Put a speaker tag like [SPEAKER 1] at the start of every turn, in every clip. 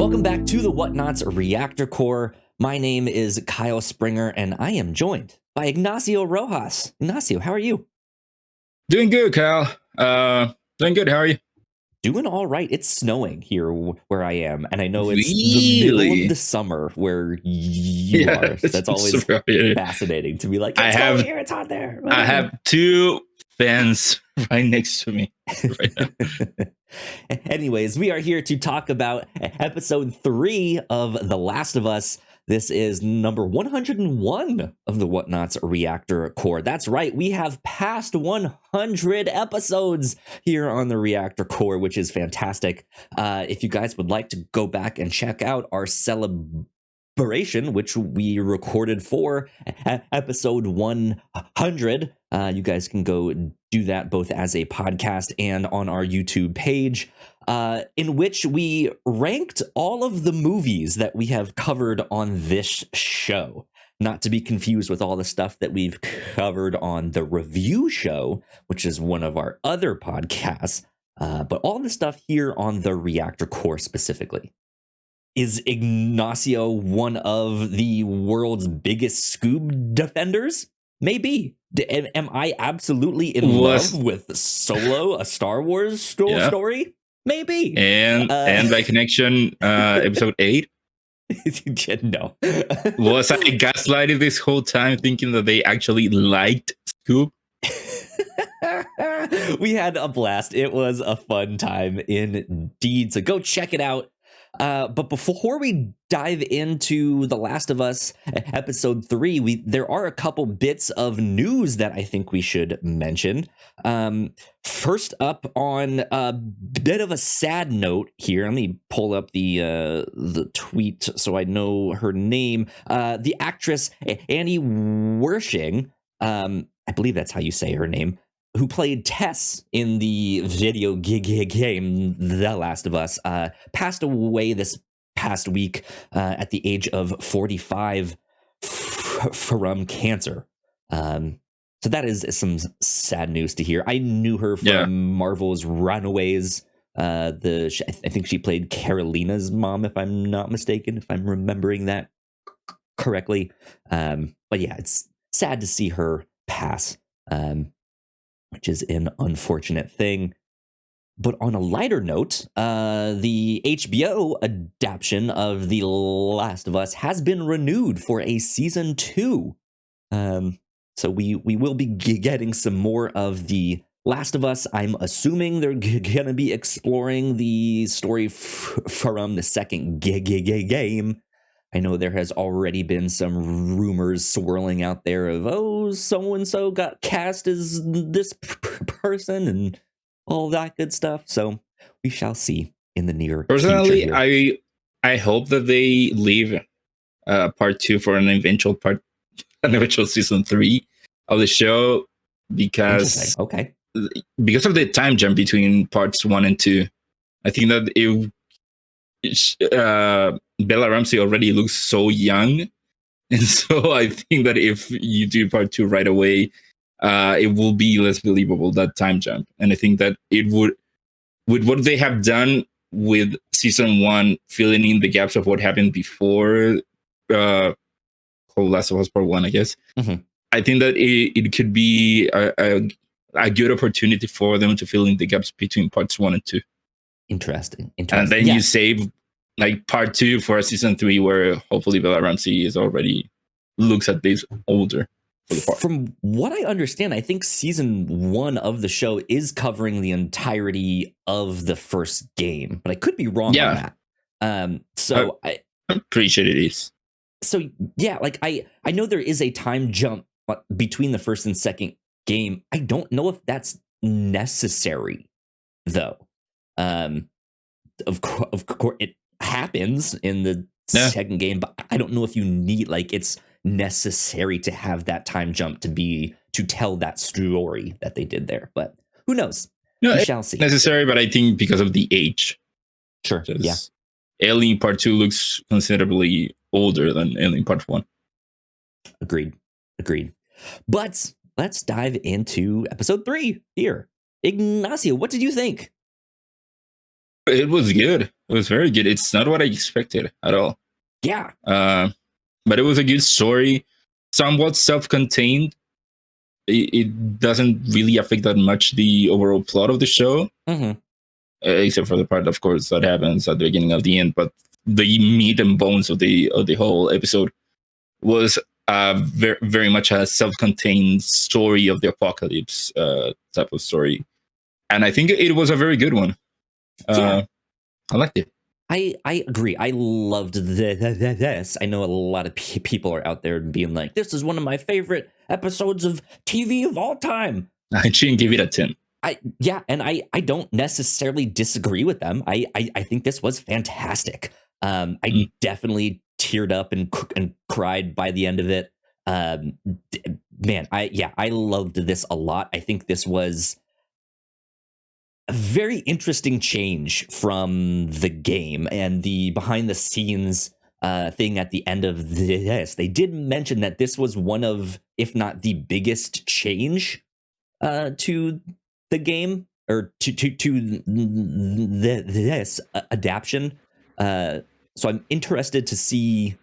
[SPEAKER 1] Welcome back to the Whatnauts Reactor Core. My name is Kyle Springer, and I am joined by Ignacio Rojas. Ignacio, how are you?
[SPEAKER 2] Doing good, Kyle. Doing good. How are you?
[SPEAKER 1] Doing all right. It's snowing here where I am, and I know it's the middle of the summer where you are. So that's always fascinating to be like, it's cold here, it's hot there.
[SPEAKER 2] I have two fans right next to me right now.
[SPEAKER 1] Anyways, we are here to talk about episode 3 of The Last of Us. This is number 101 of the Whatnauts Reactor Core. That's right, we have passed 100 episodes here on the Reactor Core, which is fantastic. If you guys would like to go back and check out our celebration, which we recorded for episode 100, you guys can go do that both as a podcast and on our YouTube page, in which we ranked all of the movies that we have covered on this show. Not to be confused with all the stuff that we've covered on the review show, which is one of our other podcasts, but all the stuff here on the Reactor Core specifically. Is Ignacio one of the world's biggest Scoob defenders? Maybe. Am I absolutely in love with Solo, a Star Wars story? Maybe.
[SPEAKER 2] And by connection, episode 8?
[SPEAKER 1] No.
[SPEAKER 2] Was I gaslighted this whole time thinking that they actually liked Scoob?
[SPEAKER 1] We had a blast. It was a fun time indeed. So go check it out. But before we dive into The Last of Us episode 3, there are a couple bits of news that I think we should mention. First up, on a bit of a sad note here, let me pull up the tweet so I know her name. The actress Annie Wershing, I believe that's how you say her name, who played Tess in the video game The Last of Us, passed away this past week at the age of 45 from cancer. So that is some sad news to hear. I knew her from Marvel's Runaways. I think she played Carolina's mom, if I'm not mistaken, if I'm remembering that correctly. But yeah, it's sad to see her pass. Which is an unfortunate thing. But on a lighter note, the HBO adaptation of The Last of Us has been renewed for a season 2. So we will be getting some more of The Last of Us. I'm assuming they're going to be exploring the story from the second game. I know there has already been some rumors swirling out there of, so-and-so got cast as this person and all that good stuff. So we shall see in the near
[SPEAKER 2] Personally,
[SPEAKER 1] future here.
[SPEAKER 2] I hope that they leave part 2 for an eventual season 3 of the show because of the time jump between parts 1 and 2. I think that Bella Ramsey already looks so young, and so I think that if you do part 2 right away, it will be less believable, that time jump. And I think that it would, with what they have done with season 1, filling in the gaps of what happened before Last of Us Part 1, I guess. Mm-hmm. I think that it could be a good opportunity for them to fill in the gaps between parts 1 and 2.
[SPEAKER 1] Interesting.
[SPEAKER 2] And then you save like part 2 for a season 3 where hopefully Bella Ramsey is already looks at this older.
[SPEAKER 1] From what I understand, I think season 1 of the show is covering the entirety of the first game, but I could be wrong on that. So
[SPEAKER 2] I'm pretty sure it is.
[SPEAKER 1] So yeah, like I know there is a time jump between the first and second game. I don't know if that's necessary though. Of course, it happens in the second game, but I don't know if you need, like, it's necessary to have that time jump to tell that story that they did there. But who knows? We shall see.
[SPEAKER 2] Necessary, but I think because of the age.
[SPEAKER 1] Sure. Yeah.
[SPEAKER 2] Ellie Part 2 looks considerably older than Ellie Part 1.
[SPEAKER 1] Agreed. But let's dive into episode 3 here. Ignacio, what did you think?
[SPEAKER 2] It was good. It was very good. It's not what I expected at all.
[SPEAKER 1] Yeah.
[SPEAKER 2] But it was a good story, somewhat self-contained. It doesn't really affect that much the overall plot of the show, except for the part, of course, that happens at the beginning of the end. But the meat and bones of the whole episode was very, very much a self-contained story of the apocalypse type of story, and I think it was a very good one.
[SPEAKER 1] Yeah.
[SPEAKER 2] I liked it.
[SPEAKER 1] I agree. I loved this. I know a lot of people are out there being like, "This is one of my favorite episodes of TV of all time."
[SPEAKER 2] I shouldn't give it a 10.
[SPEAKER 1] And I don't necessarily disagree with them. I think this was fantastic. I definitely teared up and cried by the end of it. Man, I loved this a lot. I think this was a very interesting change from the game and the behind the scenes thing at the end of this. They did mention that this was one of, if not the biggest change to the game, or to this adaptation. So I'm interested to see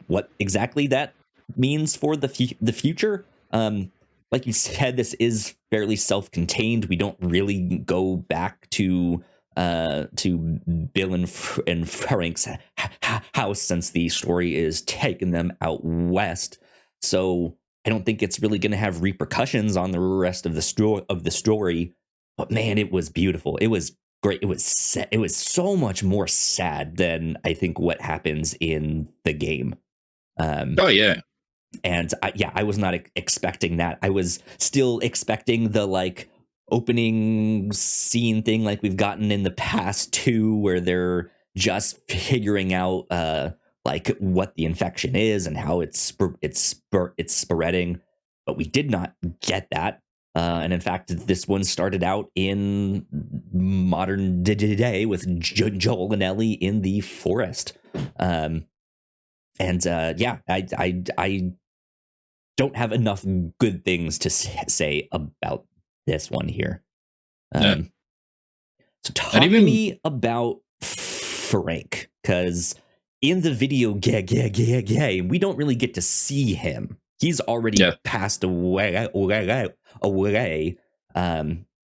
[SPEAKER 1] what exactly that means for the future. Like you said, this is fairly self-contained. We don't really go back to Bill and Frank's house, since the story is taking them out west. So I don't think it's really going to have repercussions on the rest of the story. But man, it was beautiful. It was great. It was so much more sad than I think what happens in the game.
[SPEAKER 2] Oh yeah.
[SPEAKER 1] And I was not expecting that. I was still expecting the like opening scene thing like we've gotten in the past too, where they're just figuring out like what the infection is and how it's spreading. But we did not get that. And in fact, this one started out in modern day with Joel and Ellie in the forest. I don't have enough good things to say about this one here. So talk to me about Frank, because in the video game, we don't really get to see him. He's already passed away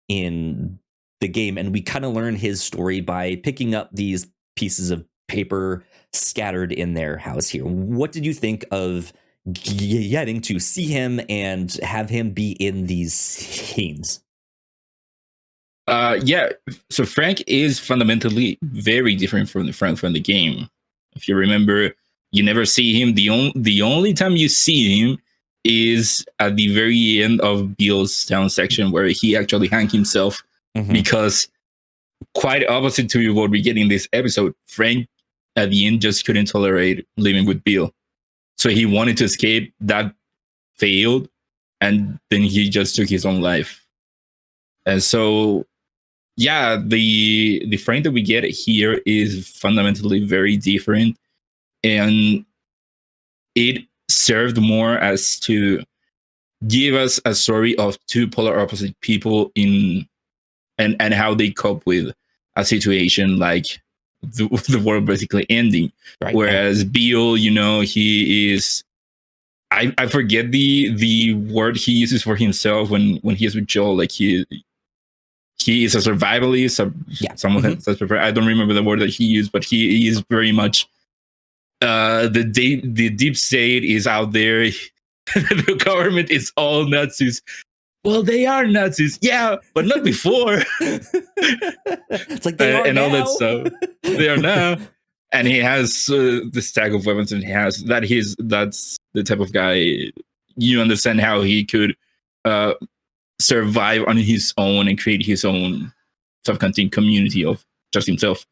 [SPEAKER 1] in the game, and we kind of learn his story by picking up these pieces of paper scattered in their house here. What did you think of getting to see him and have him be in these scenes?
[SPEAKER 2] So Frank is fundamentally very different from the Frank from the game. If you remember, you never see him. The only time you see him is at the very end of Bill's town section, where he actually hanged himself, because quite opposite to what we get in this episode, Frank at the end just couldn't tolerate living with Bill. So he wanted to escape, that failed, and then he just took his own life. And so, yeah, the Frank that we get here is fundamentally very different, and it served more as to give us a story of two polar opposite people in and how they cope with a situation like the world basically ending. Right. Whereas Bill, he is, I forget the word he uses for himself when he is with Joel. Like he is a survivalist. Someone that's prepared. I don't remember the word that he used, but he is very much the deep state is out there. The government is all Nazis. Well, they are Nazis, yeah, but not before.
[SPEAKER 1] It's like they are
[SPEAKER 2] and
[SPEAKER 1] now.
[SPEAKER 2] All that stuff. They are now, and he has the stack of weapons, and that's the type of guy. You understand how he could survive on his own and create his own self-contained community of just himself.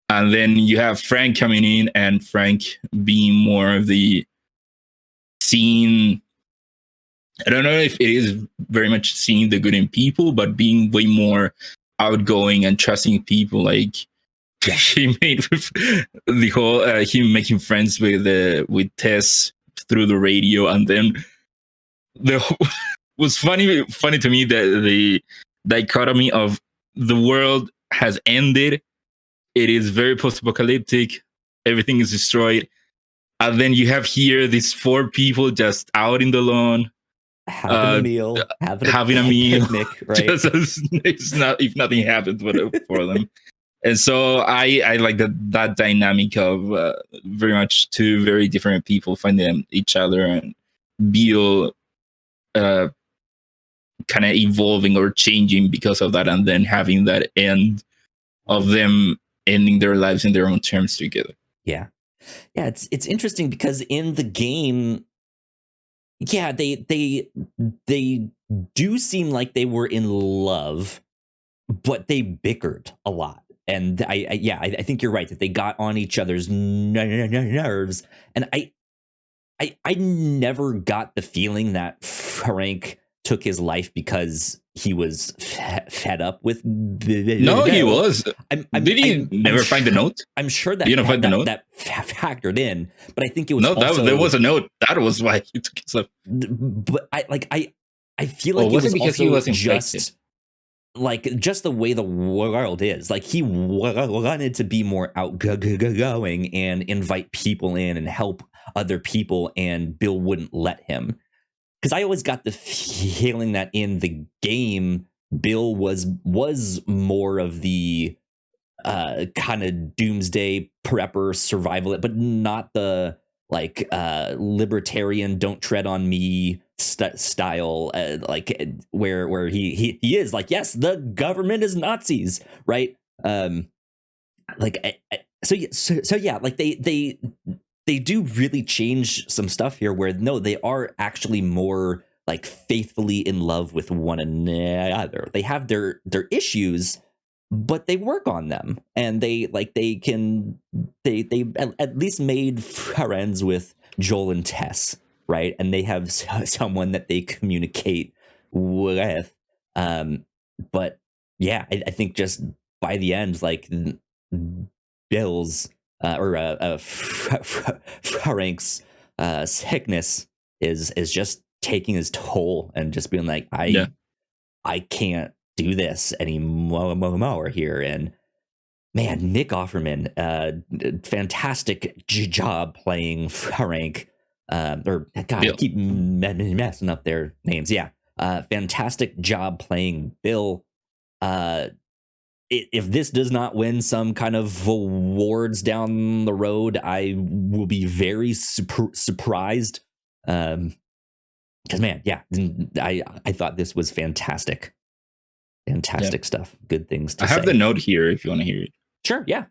[SPEAKER 2] And then you have Frank coming in, and Frank being more of the scene. I don't know if it is very much seeing the good in people, but being way more outgoing and trusting people. Like he made the whole him making friends with Tess through the radio, and then was funny to me that the dichotomy of the world has ended. It is very post-apocalyptic. Everything is destroyed. And then you have here these 4 people just out in the lawn,
[SPEAKER 1] Having a meal,
[SPEAKER 2] having a meal,
[SPEAKER 1] picnic, right?
[SPEAKER 2] just as it's not if nothing happens for them. And so I like that dynamic of very much 2 very different people finding each other and Bill kind of evolving or changing because of that, and then having that end of them ending their lives in their own terms together.
[SPEAKER 1] Yeah, it's interesting because in the game, yeah, they do seem like they were in love, but they bickered a lot. And I think you're right that they got on each other's nerves. And I never got the feeling that Frank took his life because he was fed up with.
[SPEAKER 2] No, he was. Did he never find the note?
[SPEAKER 1] I'm sure that that factored in, but I think it was
[SPEAKER 2] there was a note. That was why he took his life.
[SPEAKER 1] But I feel like it was because he was just just the way the world is. Like he wanted to be more outgoing and invite people in and help other people, and Bill wouldn't let him. Because I always got the feeling that in the game, Bill was more of the kind of doomsday prepper survival, but not the libertarian don't tread on me style, where he is like, yes, the government is Nazis, right? So yeah, like they do really change some stuff here where no, they are actually more like faithfully in love with one another. They have their issues, but they work on them, and they at least made friends with Joel and Tess, right? And they have someone that they communicate with. But yeah, I think just by the end, like Bill's Frank's sickness is just taking his toll, and just being like, I can't do this anymore here. And man, Nick Offerman, fantastic job playing Frank. Or God, I keep messing up their names. Yeah, fantastic job playing Bill. If this does not win some kind of awards down the road, I will be very surprised. Because man, yeah, I thought this was fantastic. Fantastic stuff. Good things to say.
[SPEAKER 2] I have the note here if you want to hear it.
[SPEAKER 1] Sure, yeah.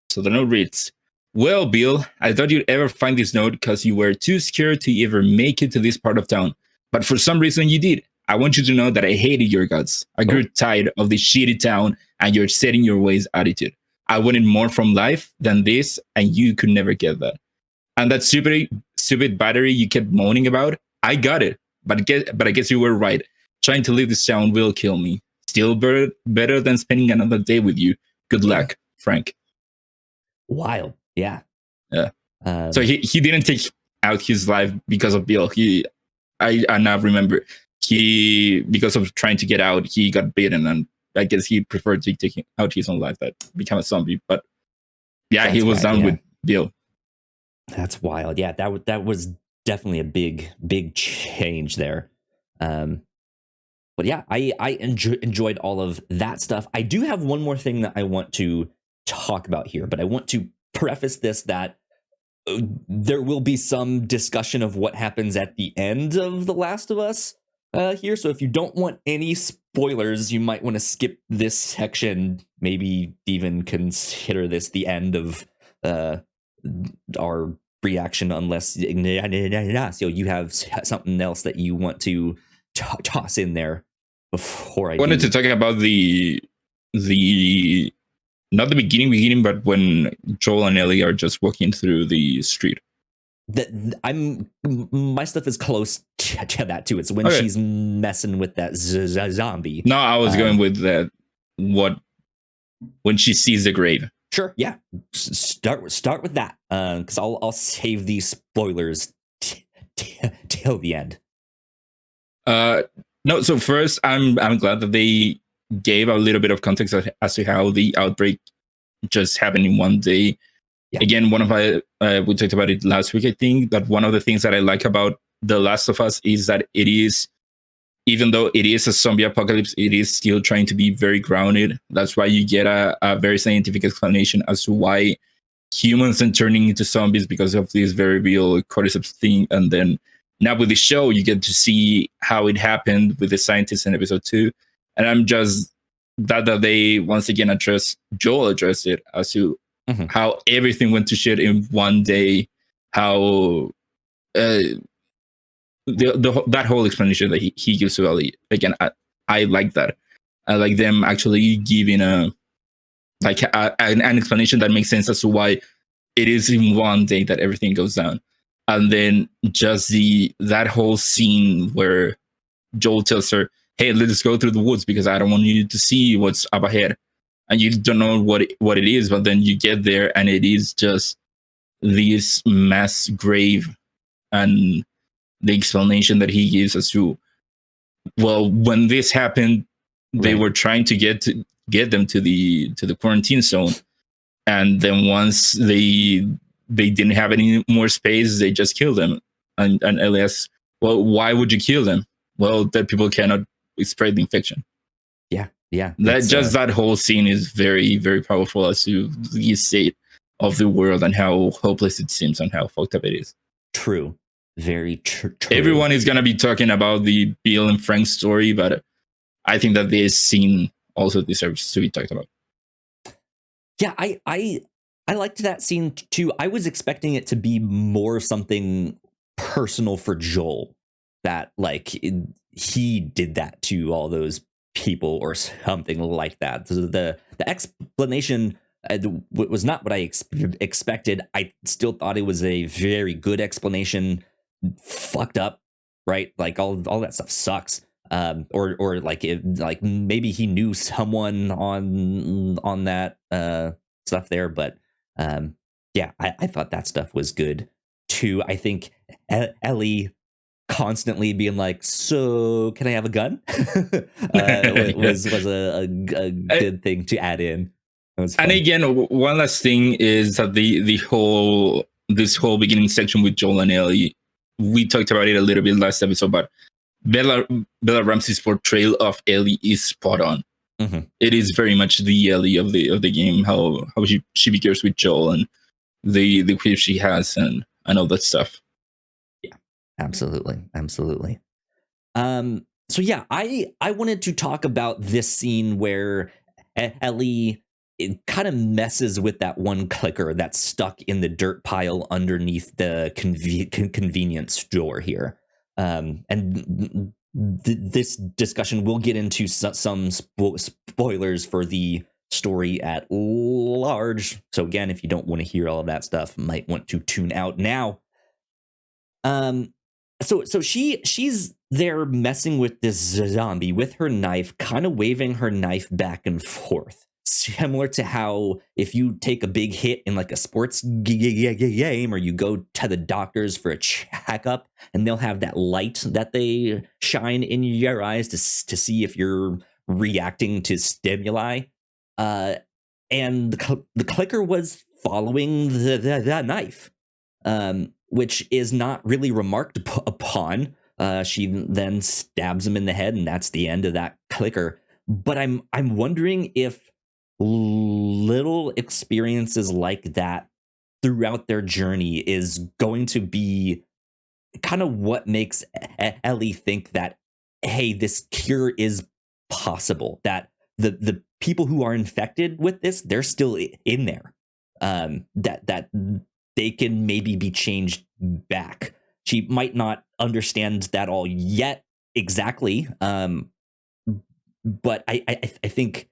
[SPEAKER 2] So the note reads, well, Bill, I thought you'd ever find this note because you were too scared to ever make it to this part of town. But for some reason you did. I want you to know that I hated your guts. I grew tired of this shitty town and your set in your ways attitude. I wanted more from life than this, and you could never get that. And that stupid battery you kept moaning about, I got it. But I guess you were right. Trying to leave this town will kill me. Still better than spending another day with you. Good luck, Frank.
[SPEAKER 1] Wild. Yeah.
[SPEAKER 2] Yeah. So he didn't take out his life because of Bill. I now remember, because of trying to get out, he got bitten, and I guess he preferred to take out his own life than become a zombie. But yeah, he was done with Bill.
[SPEAKER 1] That's wild. Yeah, that was definitely a big change there. But yeah, I enjoyed all of that stuff. I do have one more thing that I want to talk about here, but I want to preface this that there will be some discussion of what happens at the end of The Last of Us here. So if you don't want any spoilers, you might want to skip this section, maybe even consider this the end of our reaction, unless so you have something else that you want to toss in there before I
[SPEAKER 2] wanted to talk about the not the beginning, but when Joel and Ellie are just walking through the street.
[SPEAKER 1] My stuff is close to that too. It's when she's messing with that zombie.
[SPEAKER 2] No, I was going with that. When she sees the grave.
[SPEAKER 1] Sure, yeah. Start with that, because I'll save these spoilers till the end.
[SPEAKER 2] No, so first, I'm glad that they gave a little bit of context as to how the outbreak just happened in one day.
[SPEAKER 1] Yeah.
[SPEAKER 2] Again, one of my we talked about it last week. I think that one of the things that I like about The Last of Us is that it is, even though it is a zombie apocalypse, it is still trying to be very grounded. That's why you get a very scientific explanation as to why humans are turning into zombies because of this very real cordyceps thing. And then now with the show, you get to see how it happened with the scientists in episode 2. And I'm just that they once again Joel addressed it as to how everything went to shit in one day, how that whole explanation that he gives to Ellie. Again, I like that. I like them actually giving an explanation that makes sense as to why it is in one day that everything goes down. And then just that whole scene where Joel tells her, "Hey, let's go through the woods because I don't want you to see what's up ahead." And you don't know what it is, but then you get there and it is just this mass grave. And the explanation that he gives as to, well, when this happened, they were trying to get them to the quarantine zone, and then once they didn't have any more space, they just killed them. And Ellie asks, well, why would you kill them? Well, that people cannot spread the infection.
[SPEAKER 1] Yeah.
[SPEAKER 2] That whole scene is very, very powerful as to the state of the world and how hopeless it seems and how fucked up it is.
[SPEAKER 1] True. Very true.
[SPEAKER 2] Everyone is going to be talking about the Bill and Frank story, but I think that this scene also deserves to be talked about.
[SPEAKER 1] Yeah, I liked that scene too. I was expecting it to be more something personal for Joel, that he did that to all those people or something like that. So the explanation was not what I expected. I still thought it was a very good explanation. Fucked up, right? Like all that stuff sucks. Or like maybe he knew someone on that stuff there, but yeah, I thought that stuff was good too. I think Ellie constantly being like, "So can I have a gun?" was a good thing to add in.
[SPEAKER 2] And again, one last thing is that this whole beginning section with Joel and Ellie, we talked about it a little bit last episode, but Bella Ramsey's portrayal of Ellie is spot on.
[SPEAKER 1] Mm-hmm.
[SPEAKER 2] It is very much the Ellie of the game, how she behaves with Joel and the quip she has and all that stuff.
[SPEAKER 1] Yeah, absolutely. So yeah, I wanted to talk about this scene where Ellie kind of messes with that one clicker that's stuck in the dirt pile underneath the convenience store here. And this discussion will get into some spoilers for the story at large. So again, if you don't want to hear all of that stuff, might want to tune out now. So she's there messing with this zombie with her knife, kind of waving her knife back and forth, similar to how if you take a big hit in like a sports game or you go to the doctors for a checkup and they'll have that light that they shine in your eyes to see if you're reacting to stimuli. And the clicker was following that knife. Which is not really remarked upon. She then stabs him in the head, and that's the end of that clicker. But I'm wondering if little experiences like that throughout their journey is going to be kind of what makes Ellie think that, hey, this cure is possible. That the people who are infected with this, they're still in there. That they can maybe be changed back. She might not understand that all yet exactly, but I think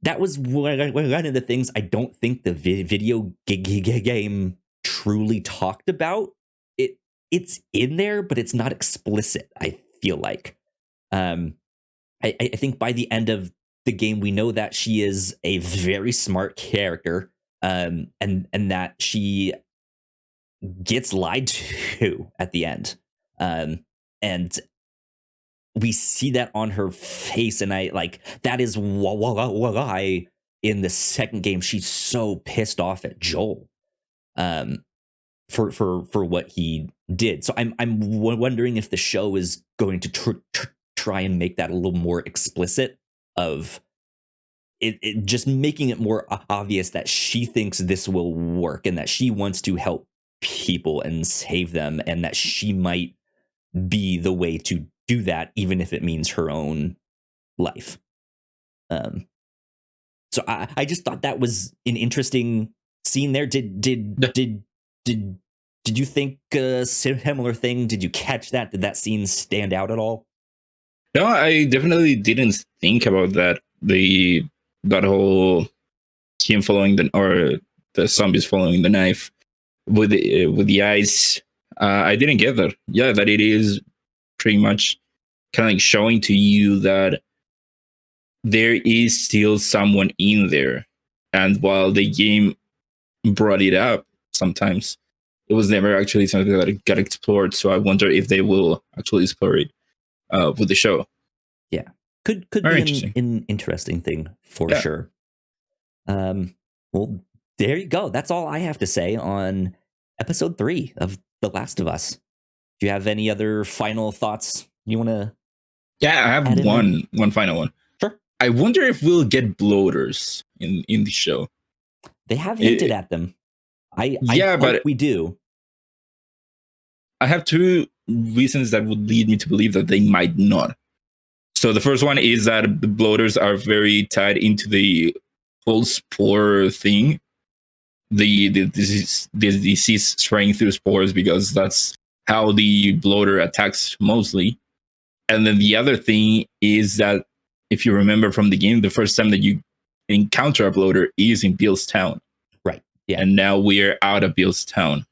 [SPEAKER 1] that was one of the things I don't think the video game truly talked about. It's in there, but it's not explicit, I feel like. I think by the end of the game, we know that she is a very smart character. And that she gets lied to at the end. And we see that on her face, and I like that is why in the second game she's so pissed off at Joel for what he did. So I'm wondering if the show is going to try and make that a little more explicit of it just making it more obvious that she thinks this will work and that she wants to help people and save them, and that she might be the way to do that, even if it means her own life. So I just thought that was an interesting scene there. Did you think a similar thing? Did you catch that? Did that scene stand out at all?
[SPEAKER 2] No, I definitely didn't think about that. That whole him following the zombies following the knife with the eyes. I didn't get that. Yeah, that it is pretty much kind of like showing to you that there is still someone in there, and while the game brought it up sometimes, it was never actually something that got explored. So I wonder if they will actually explore it with the show.
[SPEAKER 1] Yeah, could
[SPEAKER 2] Very
[SPEAKER 1] be an interesting thing for sure. Well, there you go. That's all I have to say on episode 3 of The Last of Us. Do you have any other final thoughts you want to?
[SPEAKER 2] Yeah, I have one final one.
[SPEAKER 1] Sure.
[SPEAKER 2] I wonder if we'll get bloaters in the show.
[SPEAKER 1] They have hinted at them. I hope we do.
[SPEAKER 2] I have 2 reasons that would lead me to believe that they might not. So the first one is that the bloaters are very tied into the whole spore thing. The disease spreading through spores, because that's how the bloater attacks mostly. And then the other thing is that if you remember from the game, the first time that you encounter a bloater is in Bill's town.
[SPEAKER 1] Right. Yeah.
[SPEAKER 2] And now we're out of Bill's town.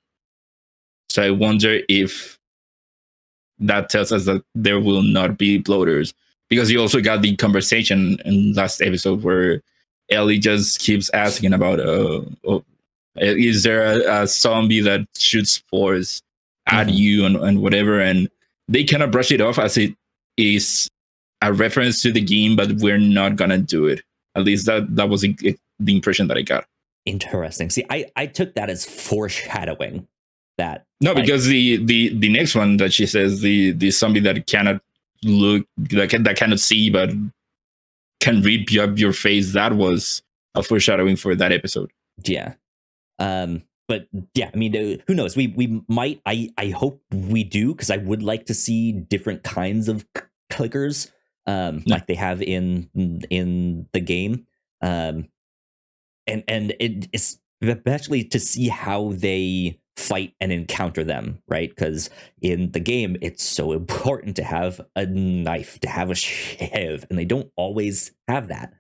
[SPEAKER 2] So I wonder if that tells us that there will not be bloaters. Because you also got the conversation in last episode where Ellie just keeps asking about, is there a zombie that shoots spores at you and whatever? And they kind of brush it off as it is a reference to the game, but we're not going to do it. At least that was the impression that I got.
[SPEAKER 1] Interesting. See, I took that as foreshadowing. That
[SPEAKER 2] because the next one that she says, the zombie that cannot look, that cannot see but can read up your face, that was a foreshadowing for that episode.
[SPEAKER 1] Yeah. But yeah, I mean, who knows? We might. I hope we do, because I would like to see different kinds of clickers, like they have in the game, and it is especially to see how they fight and encounter them, right? Because in the game, it's so important to have a knife, to have a shiv, and they don't always have that.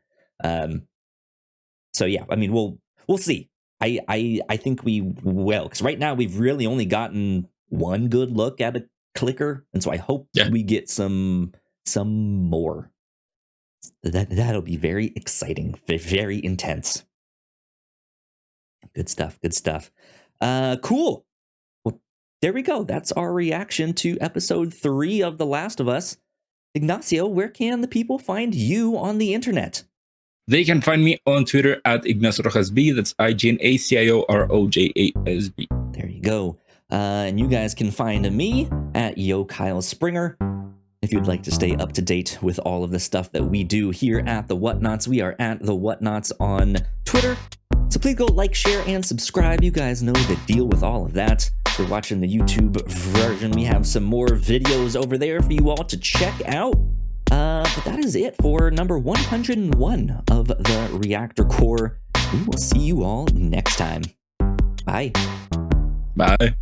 [SPEAKER 1] So yeah, I mean, we'll see. I think we will, because right now we've really only gotten one good look at a clicker, and so I hope we get some more. That'll be very exciting, very intense. Good stuff. Cool. Well, there we go. That's our reaction to episode 3 of The Last of Us. Ignacio, where can the people find you on the internet?
[SPEAKER 2] They can find me on Twitter at Ignacio Rojasb. That's IGNACIOROJASB.
[SPEAKER 1] There you go. And you guys can find me at Yo Kyle Springer. If you'd like to stay up to date with all of the stuff that we do here at the Whatnauts, we are at the Whatnauts on Twitter. So please go like, share, and subscribe. You guys know the deal with all of that. If you're watching the YouTube version, we have some more videos over there for you all to check out. But that is it for number 101 of the Reactor Core. We will see you all next time. Bye.
[SPEAKER 2] Bye.